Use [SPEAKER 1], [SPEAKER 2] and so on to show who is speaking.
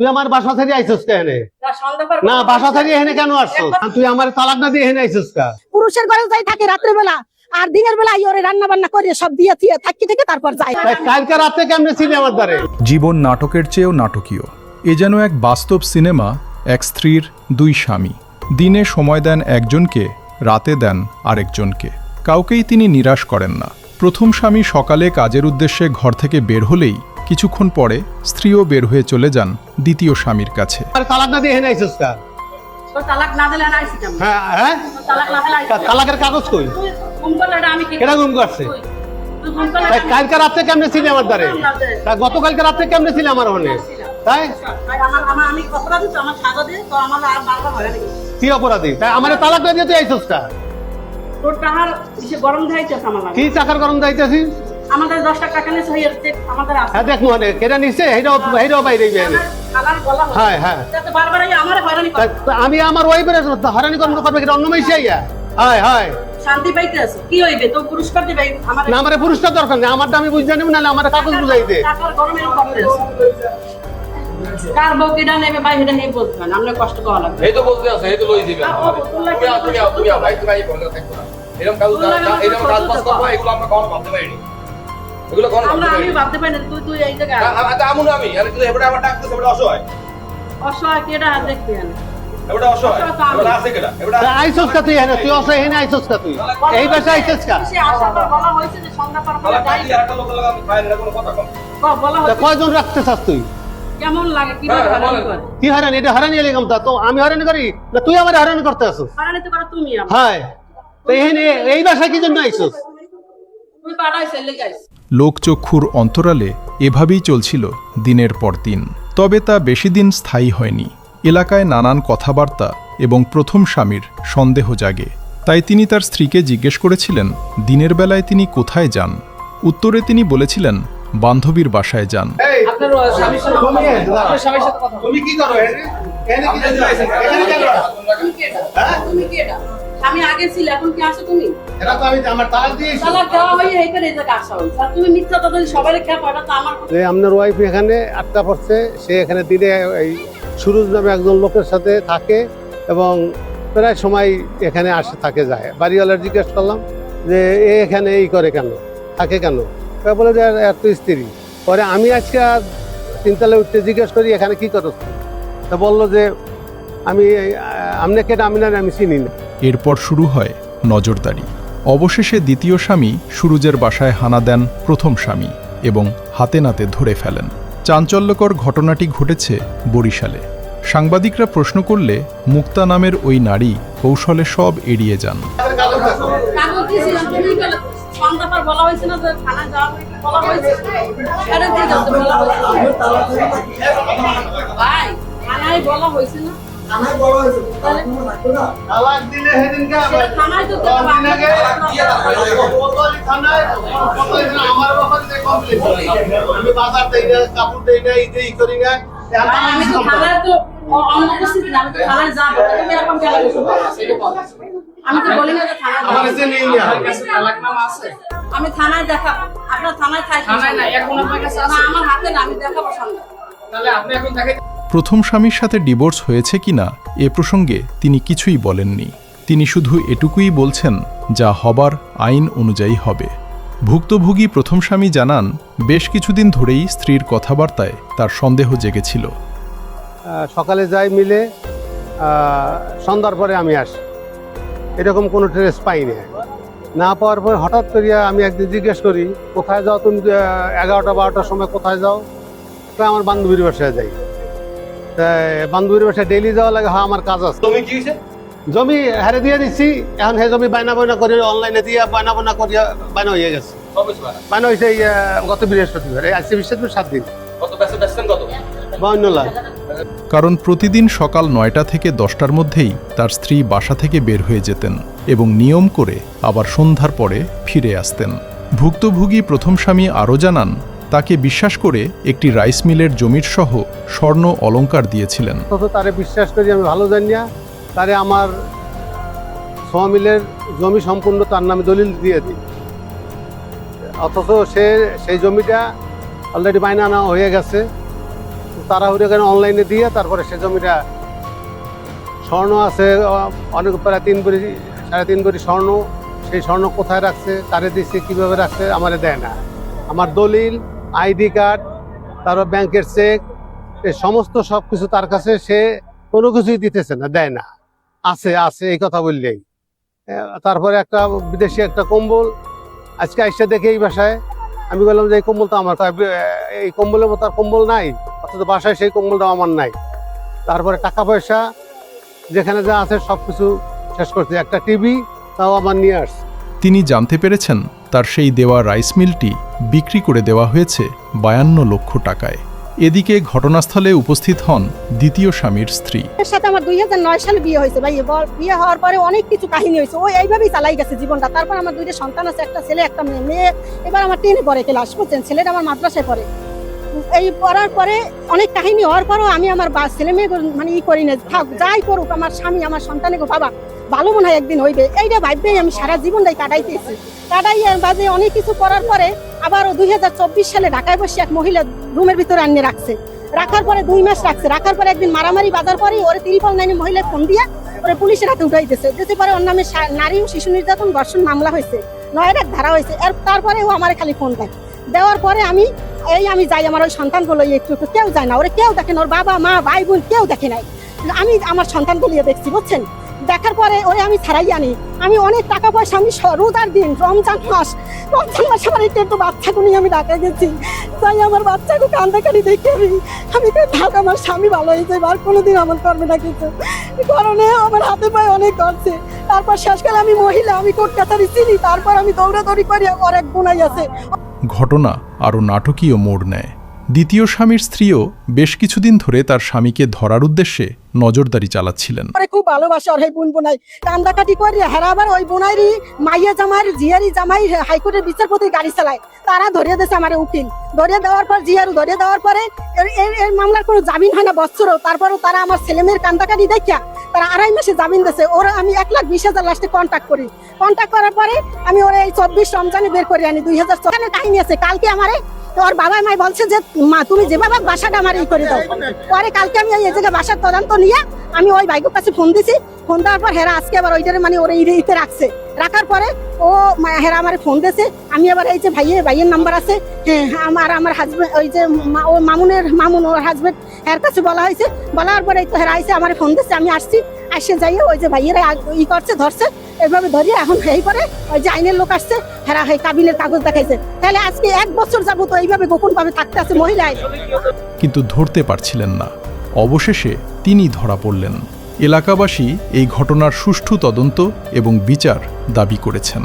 [SPEAKER 1] তুই আমার বাসা থেকে আইছিস কেন? না, বাসা থেকে এখানে কেন আসছো? তুই আমার তালাক না দিয়ে এখানে আইছিস কা?
[SPEAKER 2] পুরুষের ঘরে যাই থাকে রাত্রে বেলা, আর দিনের বেলা ওরে রান্না বান্না করে সব দিয়ে থাকি থেকে তারপর যায়।
[SPEAKER 1] কালকে রাতে কেমনে ছিলি আমার দ্বারে?
[SPEAKER 3] জীবন নাটকের চেয়েও নাটকীয়। এ যেন এক বাস্তব সিনেমা। এক স্ত্রীর দুই স্বামী, দিনে সময় দেন একজনকে, রাতে দেন আরেকজনকে। কাউকেই তিনি নিরাশ করেন না। প্রথম স্বামী সকালে কাজের উদ্দেশ্যে ঘর থেকে বের হলেই কিছুক্ষণ পরে স্ত্রীও বের হয়ে চলে যান দ্বিতীয় স্বামীর কাছে।
[SPEAKER 1] তালাক না দিয়ে এখানে আইছিস কা?
[SPEAKER 2] তালাক না দিলে আইছি কেন?
[SPEAKER 1] হ্যাঁ হ্যাঁ, তালাকের কাগজ কই? কেডা গুম করছে? কালকে রাতে কেমনে ছিলি আমার দ্বারে? গতকালকে রাতে কেমনে ছিলি আমার ওখানে? তাই কি অপরাধী? তাই আমার তালাক না দিয়ে তুই আইছিস কা? কি টাকার গরম যাইতেছিস?
[SPEAKER 2] আমাদের 10 টাকা নিছে হইছে আমাদের আছে।
[SPEAKER 1] হ্যাঁ দেখ মনে কেডা নিছে হেইটাও বাইরে যাবে। হ্যাঁ হ্যাঁ,
[SPEAKER 2] বারবার আমারে হয়রানি করে।
[SPEAKER 1] আমি আমার ওয়াইফের হয়রানি করবে কি অন্য মেয়ে আইয়া? হায় হায়,
[SPEAKER 2] শান্তি পাইতে আছে কি হইবে? তো পুরস্কার দিবে আমারে।
[SPEAKER 1] না আমারে পুরস্কার দরকার নেই, আমারটা আমি বুঝ জানি না, আমার কাগজ বুঝাই দে।
[SPEAKER 2] টাকার গরমে করতে আছে। কার বউ কিডা নেবে ভাই এটা নেই বলবেন, আমরা কষ্ট করা লাগবে।
[SPEAKER 4] এই তো বলতে আছে, এই তো লই দিবেন। তুমি ভাই বলে থাকো না। এরকম কাজ পাস করবা, এগুলো আমরা কখনো ভাবতে পারিনি। এগুলো কখনো ভাবতে পারিনি।
[SPEAKER 2] আমি ভাবতে পারি না তুই এই জায়গায়।
[SPEAKER 4] আমি আরে কিন্তু এবারে আমার ডাকতেছে, এবারে অসহায়।
[SPEAKER 2] অসহায় কেডা দেখতে আনে।
[SPEAKER 4] এবারে অসহায়। এবারে আছে কেডা? এবারে
[SPEAKER 1] আইছস কা তুই এখানে? তুই অসহায় এখানে আইছস কা তুই? এই বাসায় আইছস কা?
[SPEAKER 2] সে আসার পর বলা হয়েছে যে সন্ধ্যা পর বলা যায়।
[SPEAKER 4] একটা লোক লাগা আমি বাইরে কোনো কথা কম।
[SPEAKER 2] বলা হয়েছে
[SPEAKER 1] কয়জন রাখতে চাস তুই?
[SPEAKER 2] কেমন লাগে কিভাবে হয়রানি করে?
[SPEAKER 1] কি হয়রানি? এটা হয়রানি এলাম তো আমি হয়রানি করি না, তুই আমার হয়রানি করতে আসছিস?
[SPEAKER 2] হয়রানি তো করে তুমি আমার।
[SPEAKER 1] হ্যাঁ, তো এখানে এই বাসায় কি জন্য আইছস?
[SPEAKER 2] তুই পাড়াইছে লেগাইছ।
[SPEAKER 3] লোকচক্ষুর অন্তরালে এভাবেই চলছিল দিনের পর দিন। তবে তা বেশি দিন স্থায়ী হয়নি। এলাকায় নানান কথাবার্তা এবং প্রথম স্বামীর সন্দেহ জাগে। তাই তিনি তার স্ত্রীকে জিজ্ঞেস করেছিলেন দিনের বেলায় তিনি কোথায় যান। উত্তরে তিনি বলেছিলেন বান্ধবীর বাসায় যান।
[SPEAKER 2] আপনার স্বামীর সাথে আপনার স্বামীর সাথে কথা বল।
[SPEAKER 1] তুমি কি করো এখানে? এখানে কি করছো? এখানে কেন?
[SPEAKER 2] তুমি কেডা? তুমি কেডা? আমি আগে ছিল, এখন কি আসো তুমি?
[SPEAKER 1] এরা তো আমি আমার তালাক দিয়েছি।
[SPEAKER 2] তালাক দেওয়া হয়ে এইখানে এই জায়গায় আসা হইছে। আর তুমি মিথ্যা কথা সবাই খেয়ে পড়া তো আমার।
[SPEAKER 1] যে আপনার ওয়াইফ এখানে আটকা পড়ছে, সে এখানে দিনে এই সুরজ নামে একজন লোকের সাথে থাকে এবং প্রায় সময় এখানে আসে থাকে যায়। বাড়িওয়ালার জিজ্ঞেস করলাম যে এ এখানে এই করে কেন, থাকে কেন? বলে যে এত স্ত্রী। পরে আমি আজকে তিনতলা উঠতে জিজ্ঞেস করি এখানে কি করো? তা বললো যে আমি আপনাকে আমি না, আমি চিনি না।
[SPEAKER 3] এরপর শুরু হয় নজরদারি। অবশেষে দ্বিতীয় স্বামী সুরজের বাসায় হানা দেন প্রথম স্বামী এবং হাতে নাতে ধরে ফেলেন। চাঞ্চল্যকর ঘটনাটি ঘটেছে বরিশালে। সাংবাদিকরা প্রশ্ন করলে মুক্তা নামের ওই নারী কৌশলে সব এড়িয়ে যান।
[SPEAKER 2] কাগজ দিয়েছিলাম তুমি গেলে সন্ধ্যা পর বলা হয়েছে না যে থানা যাওয়া বলা হয়েছে। আরে ঠিক আছে বলা হয়েছে ভাই, থানায় বলা হয়েছে না?
[SPEAKER 5] থানায় বলা হয়েছে।
[SPEAKER 1] তালাক দিলে সেদিনকে
[SPEAKER 2] থানায় তো
[SPEAKER 1] থানায় আমার ব্যাপারে যে কমপ্লেইন আমি বাজার দেই না, কাপড় দেই না, এই করি না।
[SPEAKER 2] আমি তো থানায় তো অনুপস্থিত না, আমি তো থানায় যাবো। তুমি এখন গেলে সেটা বল। আমি তো বলি না যে থানায়
[SPEAKER 1] আমার কাছে নেই না।
[SPEAKER 2] তালাকনামা আছে। আমি থানায় দেখাবো। আপনার থানায় থাকি। থানায় না, এখন আপনার কাছে আছে। আমার হাতে না, আমি দেখাবো সামনে। তাহলে আপনি এখন দেখাই।
[SPEAKER 3] প্রথম স্বামীর সাথে ডিভোর্স হয়েছে কিনা এ প্রসঙ্গে তিনি কিছুই বলেননি। তিনি শুধু এটুকুই বলছেন যা হবার আইন অনুযায়ী হবে। ভুক্তভোগী প্রথম স্বামী জানান বেশ কিছুদিন ধরেই স্ত্রীর কথাবার্তায় তার সন্দেহ জেগেছিল।
[SPEAKER 1] সকালে যাই মিলে, সন্ধ্যার পরে আমি আসি, এরকম কোনো ট্রেস পাই না পাওয়ার পর হঠাৎ করিয়া আমি একদিন জিজ্ঞেস করি কোথায় যাও তুমি? 11টা 12টার সময় কোথায় যাও? তো আমার বান্ধবীর বাসায় যাই। বান্ধবীর বাসায় ডেইলি যাওয়া লাগে। হ্যাঁ আমার কাজ আছে।
[SPEAKER 4] তুমি কি হইছে?
[SPEAKER 1] জমি হারে দিয়ে দিচ্ছি, এখন হে জমি বায়না করে অনলাইনে দিয়ে বায়না করিয়া বায়না হয়ে গেছে। বায়না হয়েছে গত বৃহস্পতিবার, এই আজকে বৃহস্পতিবার 7 দিন।
[SPEAKER 4] কত বেচছেন কত?
[SPEAKER 1] 52 লাখ।
[SPEAKER 3] কারণ প্রতিদিন সকাল 9টা থেকে 10টার মধ্যেই তার স্ত্রী বাসা থেকে বের হয়ে যেতেন এবং নিয়ম করে আবার সন্ধ্যার পরে ফিরে আসতেন। ভুক্তভোগী প্রথম স্বামী আরও জানান তাকে বিশ্বাস করে একটি রাইস মিলের জমির সহ স্বর্ণ অলংকার দিয়েছিলেন।
[SPEAKER 1] তারে বিশ্বাস করি আমি ভালো জানিয়া তারে আমার মিলের জমি সম্পূর্ণ তার নামে দলিল দিয়ে দিই, অথচ সে সেই জমিটা অলরেডি বায়না আনা হয়ে গেছে। তাড়াহুড়ো করে অনলাইনে দিয়ে তারপরে সে জমিটা স্বর্ণ আছে অনেক প্রায় 3 ভরি 3.5 ভরি স্বর্ণ, সেই স্বর্ণ কোথায় রাখছে, কারে দিচ্ছে, কীভাবে রাখছে আমারে দেয় না। আমার দলিল, আইডি কার্ড, তারপর ব্যাংকের চেক, এই সমস্ত সব কিছু তার কাছে, সে কোনো কিছুই দিতেছে না, দেয় না। আছে আছে এই কথা বললেই। তারপরে একটা বিদেশি একটা কম্বল আজকে আইসা দেখে এই বাসায়, আমি বললাম যে এই কম্বল তো আমার, এই কম্বলের মতো আর কম্বল নাই, অথচ বাসায় সেই কম্বলটা আমার নাই। তারপরে টাকা পয়সা যেখানে যা আছে সব কিছু শেষ করছে, একটা টিভি তাও আমার নিয়ে আসছে।
[SPEAKER 3] তিনি জানতে পেরেছেন তার সেই দেওয়া রাইস মিলটি বিক্রি করে দেওয়া হয়েছে 52 লক্ষ টাকায়। এদিকে ঘটনাস্থলে উপস্থিত হন দ্বিতীয় স্বামীর স্ত্রী।
[SPEAKER 5] এর সাথে আমার 2009 সালে বিয়ে হয়েছে ভাই। বিয়ে হওয়ার পরে অনেক কিছু কাহিনী হয়েছে, ও এইভাবেই চালাই গেছে জীবনটা। তারপর আমার 2টা সন্তান আছে, একটা ছেলে একটা মেয়ে। মেয়ে এবার আমার 10-এ পড়ে ক্লাস, বুঝছেন, ছেলেটা আমার মাদ্রাসায় পড়ে। এই পড়ার পরে অনেক কাহিনী হওয়ার পরেও আমি আমার ছেলে মেয়ে মানে করি না, থাক যাই করুক, আমার স্বামী আমার সন্তানের বাবা ভালো মনে হয় একদিন হইবে, এইটা ভাববেই আমি সারা জীবনটাই কাটাইতেছি। কাটাইয়ার বাদে অনেক কিছু করার পরে আবার 2024 সালে ঢাকায় বসে এক মহিলা রুমের ভিতরে আনিয়ে রাখছে। রাখার পরে 2 মাস রাখছে। রাখার পরে একদিন মারামারি বাজার পরে ওরে 399 মহিলা ফোন দিয়ে ওরে পুলিশের হাতে উঠাইতেছে। যেতে পারে ওর নামে নারী ও শিশু নির্যাতন ধর্ষণ মামলা হয়েছে, 9 রাত ধারা হয়েছে। আর তারপরে ও আমার খালি ফোন দেয়। দেওয়ার পরে আমি যাই, আমার ওই সন্তানগুলো একটু কেউ যায় না, ওরে কেউ দেখে না, ওর বাবা মা ভাই বোন কেউ দেখে নাই। আমি আমার সন্তানগুলো দেখছি, বুঝছেন। দেখার পরে ওরে আমি ছাড়াই আনি। আমি অনেক টাকা পয়সা, আমি রোজার দিন রমজান মাস আমার একটু বাচ্চাকে নিয়ে আমি ঢাকায় গেছি। তাই আমার বাচ্চাকে কান্দাকাটি দেখে আমি থাক, আমার স্বামী ভালো হয়েছে, আর কোনোদিন আমার করবে না কিছু, কারণে আমার হাতে পায়ে অনেক ধরছে। তারপর শেষকালে আমি মহিলা, আমি কোর্ট কাছারি চিনি, তারপর আমি দৌড়াদৌড়ি করি, ওর এক বোনাই আছে।
[SPEAKER 3] ঘটনা আরও নাটকীয় মোড় নেয়। দ্বিতীয় স্বামীর স্ত্রীও বেশ কিছুদিন ধরে তার স্বামীকে ধরার উদ্দেশ্যে নজরদারি চালাচ্ছিলেন।
[SPEAKER 5] খুব ভালোবাসে ওর এই বোনাই, কান্দাকাটি করে। হ্যাঁ, আবার ওই বোনাইরই মাইয়া জামাই জিয়ারি জামাই হাইকোর্টের বিচারপতি গাড়ি চালায়, তারা ধরিয়ে দিয়েছে আমার উকিল। ধরিয়ে দেওয়ার পর জিয়ারু ধরিয়ে দেওয়ার পরে এই মামলার কোনো জামিন হয় না বছরও। তারপরও তারা আমার ছেলে মেয়ের কান্দাকাটি দেখিয়া তারা 2.5 মাসে জামিন দিয়েছে। ওরা আমি 1,20,000 লাস্টে কন্ট্যাক্ট করি। কন্ট্যাক্ট করার পরে আমি ওরা এই 24 রমজানে বের করে আনি। 2014 কাহিনী আছে। কালকে আমারে ওর বাবা মাই বলছে যে মা তুমি যেভাবে বাসাটা আমার এই করে দাও। পরে কালকে আমি এই জায়গায় বাসার তদন্ত নিয়ে আমি ওই ভাইগুর কাছে ফোন দিছি। ফোন দেওয়ার পর হেরা আজকে আবার ওইটারে মানে ওরা ইতে রাখছে। রাখার পরে ও হেরা আমার ফোন দিয়েছে। আমি আবার এই যে ভাইয়ের নাম্বার আছে, হ্যাঁ, আমার হাজবেন্ড ওই যে ও মামুন ওর হাজবেন্ড এর কাছে বলা হয়েছে। বলার পরে তো হেরা আইসে আমার ফোন দিচ্ছে। আমি আসছি, আসে যাইয়ে ওই যে ভাইয়েরা করছে, ধরছে, এভাবে ধরিয়ে এখন এই করে ওই যে আইনের লোক আসছে, হেরা কাবিনের কাগজ দেখাইছে। তাহলে আজকে 1 বছর যাবত এইভাবে গোপন ভাবে থাকতে আছে মহিলায়।
[SPEAKER 3] কিন্তু ধরতে পারছিলেন না। অবশেষে তিনি ধরা পড়লেন। এলাকাবাসী এই ঘটনার সুষ্ঠু তদন্ত এবং বিচার দাবি করেছেন।